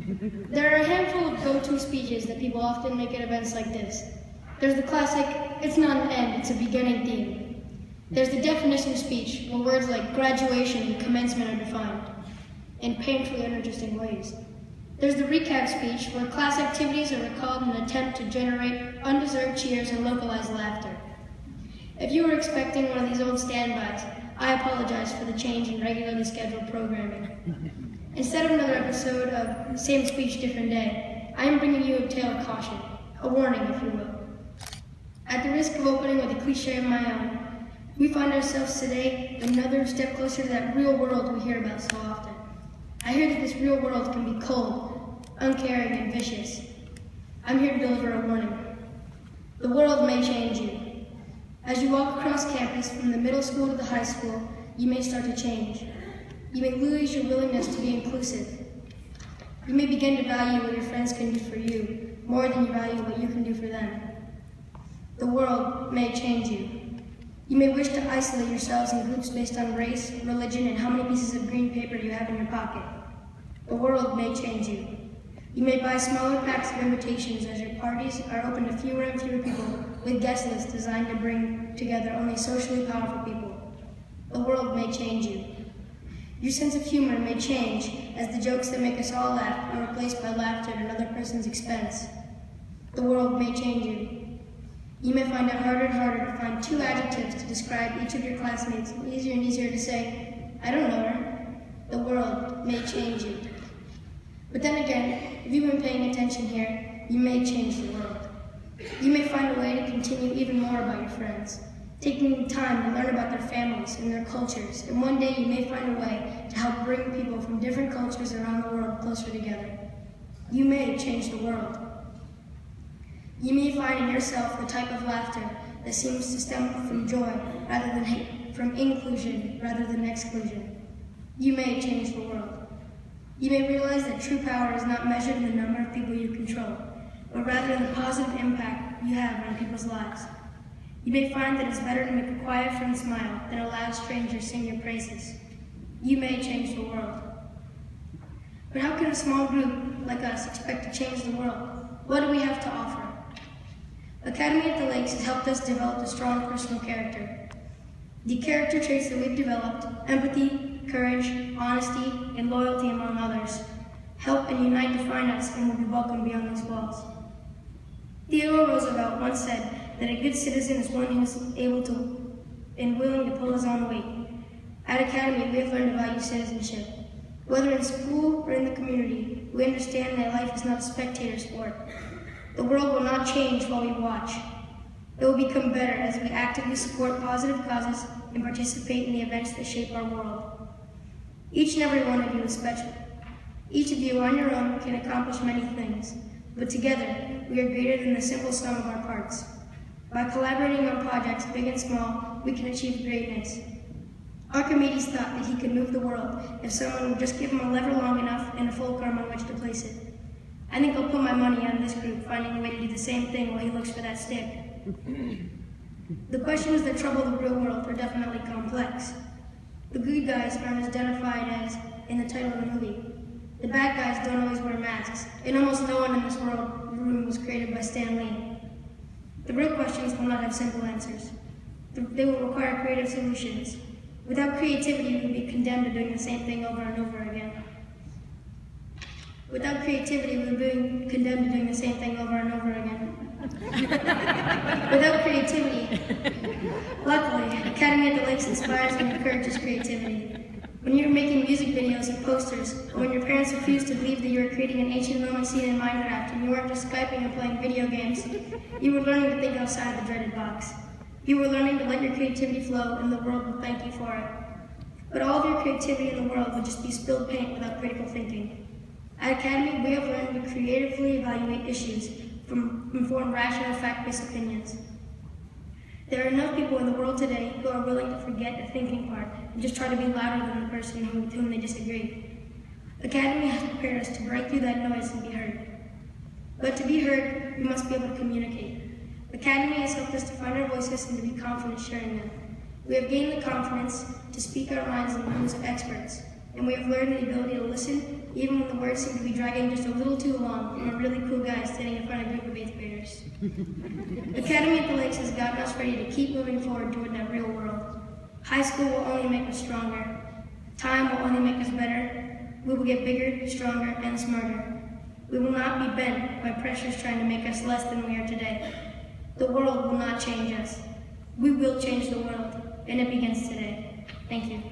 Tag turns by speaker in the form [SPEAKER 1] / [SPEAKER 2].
[SPEAKER 1] There are a handful of go-to speeches that people often make at events like this. There's the classic, it's not an end, it's a beginning theme. There's the definition speech, where words like graduation and commencement are defined in painfully uninteresting ways. There's the recap speech, where class activities are recalled in an attempt to generate undeserved cheers and localized laughter. If you were expecting one of these old standbys, I apologize for the change in regularly scheduled programming. Instead of another episode of Same Speech, Different Day, I am bringing you a tale of caution, a warning, if you will. At the risk of opening with a cliche of my own, we find ourselves today another step closer to that real world we hear about so often. I hear that this real world can be cold, uncaring, and vicious. I'm here to deliver a warning. The world may change you. As you walk across campus from the middle school to the high school, you may start to change. You may lose your willingness to be inclusive. You may begin to value what your friends can do for you more than you value what you can do for them. The world may change you. You may wish to isolate yourselves in groups based on race, religion, and how many pieces of green paper you have in your pocket. The world may change you. You may buy smaller packs of invitations as your parties are open to fewer and fewer people with guest lists designed to bring together only socially powerful people. The world may change you. Your sense of humor may change as the jokes that make us all laugh are replaced by laughter at another person's expense. The world may change you. You may find it harder and harder to find two adjectives to describe each of your classmates, and easier to say, I don't know her. The world may change you. But then again, if you've been paying attention here, you may change the world. You may find a way to continue even more about your friends, taking time to learn about their families and their cultures, and one day you may find a way to help bring people from different cultures around the world closer together. You may change the world. You may find in yourself the type of laughter that seems to stem from joy rather than hate, from inclusion rather than exclusion. You may change the world. You may realize that true power is not measured in the number of people you control, but rather in the positive impact you have on people's lives. You may find that it's better to make a quiet friend smile than a loud stranger sing your praises. You may change the world. But how can a small group like us expect to change the world? What do we have to offer? Academy at the Lakes has helped us develop a strong personal character. The character traits that we've developed, empathy, courage, honesty, and loyalty among others, help and unite define us and will be welcome beyond these walls. Theodore Roosevelt once said that a good citizen is one who is able to and willing to pull his own weight. At Academy, we have learned to value citizenship. Whether in school or in the community, we understand that life is not a spectator sport. The world will not change while we watch. It will become better as we actively support positive causes and participate in the events that shape our world. Each and every one of you is special. Each of you on your own can accomplish many things, but together we are greater than the simple sum of our parts. By collaborating on projects big and small, we can achieve greatness. Archimedes thought that he could move the world if someone would just give him a lever long enough and a fulcrum on which to place it. I think I'll put my money on this group finding a way to do the same thing while he looks for that stick. The questions that trouble the real world are definitely complex. The good guys aren't as identified as in the title of the movie. The bad guys don't always wear masks, and almost no one in this room was created by Stan Lee. The real questions will not have simple answers. They will require creative solutions. Without creativity, we would be condemned to doing the same thing over and over again. Without creativity, we would be condemned to doing the same thing over and over again. Without creativity, luckily, Academy at the Lakes inspires and encourages creativity. When you're making music videos and posters, or when your parents refuse to believe that you are creating an ancient Roman scene in Minecraft and you aren't just Skyping and playing video games, you were learning to think outside the dreaded box. You were learning to let your creativity flow, and the world will thank you for it. But all of your creativity in the world would just be spilled paint without critical thinking. At Academy, we have learned to creatively evaluate issues from informed, rational, fact-based opinions. There are enough people in the world today who are willing to forget the thinking part and just try to be louder than the person with whom they disagree. Academy has prepared us to break through that noise and be heard. But to be heard, we must be able to communicate. Academy has helped us to find our voices and to be confident sharing them. We have gained the confidence to speak our minds in the rooms of experts, and we have learned the ability to listen, even when the words seem to be dragging just a little too long, and a really cool guy standing in front of a group of 8th graders. Academy at the Lakes has gotten us ready to keep moving forward toward that real world. High school will only make us stronger. Time will only make us better. We will get bigger, stronger, and smarter. We will not be bent by pressures trying to make us less than we are today. The world will not change us. We will change the world, and it begins today. Thank you.